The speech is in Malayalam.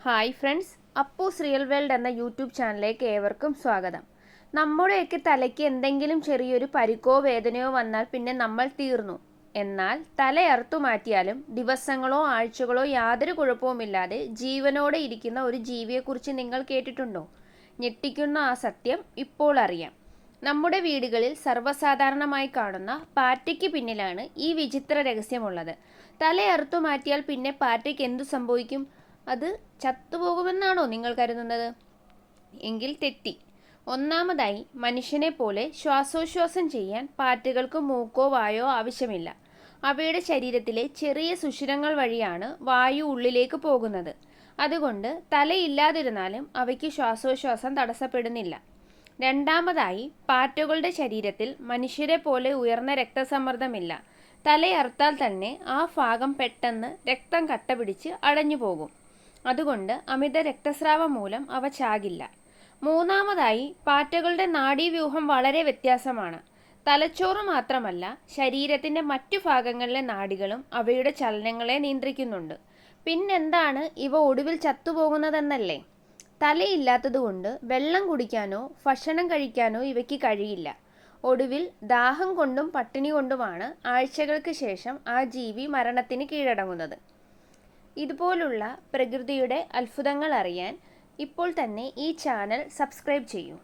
Hi friends, Appoos real world എന്ന യൂട്യൂബ് ചാനലിലേക്ക് ഏവർക്കും സ്വാഗതം. നമ്മുടെയൊക്കെ തലയ്ക്ക് എന്തെങ്കിലും ചെറിയൊരു പരിക്കോ വേദനയോ വന്നാൽ പിന്നെ നമ്മൾ തീർന്നു. എന്നാൽ തലയറുത്തു മാറ്റിയാലും ദിവസങ്ങളോ ആഴ്ചകളോ യാതൊരു കുഴപ്പവുമില്ലാതെ ജീവനോടെ ഇരിക്കുന്ന ഒരു ജീവിയെക്കുറിച്ച് നിങ്ങൾ കേട്ടിട്ടുണ്ടോ? ഞെട്ടിക്കുന്ന ആ സത്യം ഇപ്പോൾ അറിയാം. നമ്മുടെ വീടുകളിൽ സർവ്വസാധാരണമായി കാണുന്ന പാറ്റയ്ക്ക് പിന്നിലാണ് ഈ വിചിത്ര രഹസ്യമുള്ളത്. തലയറുത്തു മാറ്റിയാൽ പിന്നെ പാറ്റയ്ക്ക് എന്തു സംഭവിക്കും? അത് ചത്തുപോകുമെന്നാണോ നിങ്ങൾ കരുതുന്നത്? എങ്കിൽ തെറ്റി. ഒന്നാമതായി, മനുഷ്യനെ പോലെ ശ്വാസോച്ഛ്വാസം ചെയ്യാൻ പാറ്റകൾക്ക് മൂക്കോ വായോ ആവശ്യമില്ല. അവയുടെ ശരീരത്തിലെ ചെറിയ സുഷിരങ്ങൾ വഴിയാണ് വായു ഉള്ളിലേക്ക് പോകുന്നത്. അതുകൊണ്ട് തലയില്ലാതിരുന്നാലും അവയ്ക്ക് ശ്വാസോച്ഛ്വാസം തടസ്സപ്പെടുന്നില്ല. രണ്ടാമതായി, പാറ്റകളുടെ ശരീരത്തിൽ മനുഷ്യരെ പോലെ ഉയർന്ന രക്തസമ്മർദ്ദമില്ല. തലയറുത്താൽ തന്നെ ആ ഭാഗം പെട്ടെന്ന് രക്തം കട്ടപിടിച്ച് അടഞ്ഞു പോകും. അതുകൊണ്ട് അമിത രക്തസ്രാവം മൂലം അവ ചാകില്ല. മൂന്നാമതായി, പാറ്റകളുടെ നാഡീവ്യൂഹം വളരെ വ്യത്യാസമാണ്. തലച്ചോറ് മാത്രമല്ല, ശരീരത്തിൻ്റെ മറ്റു ഭാഗങ്ങളിലെ നാഡികളും അവയുടെ ചലനങ്ങളെ നിയന്ത്രിക്കുന്നുണ്ട്. പിന്നെന്താണ് ഇവ ഒടുവിൽ ചത്തുപോകുന്നതെന്നല്ലേ? തലയില്ലാത്തതുകൊണ്ട് വെള്ളം കുടിക്കാനോ ഭക്ഷണം കഴിക്കാനോ ഇവയ്ക്ക് കഴിയില്ല. ഒടുവിൽ ദാഹം കൊണ്ടും പട്ടിണി കൊണ്ടുമാണ് ആഴ്ചകൾക്ക് ശേഷം ആ ജീവി മരണത്തിന് കീഴടങ്ങുന്നത്. ഇതുപോലുള്ള പ്രകൃതിയുടെ അത്ഭുതങ്ങൾ അറിയാൻ ഇപ്പോൾ തന്നെ ഈ ചാനൽ സബ്സ്ക്രൈബ് ചെയ്യൂ.